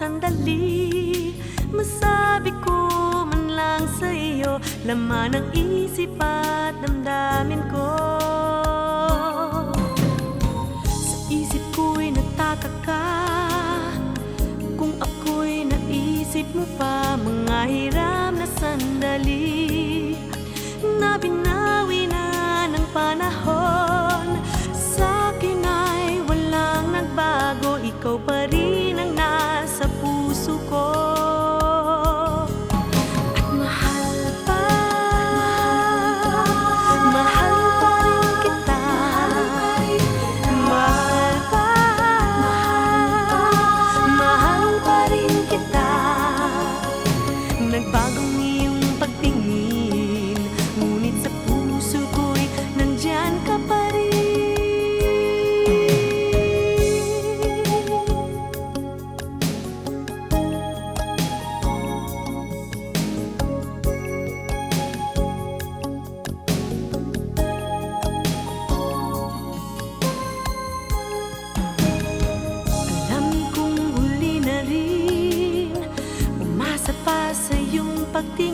sandali. Masabi ko man lang sa iyo, laman ng isip at damdamin ko. Sa isip ko'y nagtaka ka, kung ako'y naisip mo pa mga hiram na sandali na binawi na ng panahon. Sa'kin ay walang nagbago, ikaw pa rin ang nasa puso ko. At mahal pa rin kita. Mahal pa rin kita. Nagbagong iyong pagtingin, ngunit sa puso ko'y nandyan ka pa rin. Alam kong huli na rin, umasa pa sa iyong pagtingin.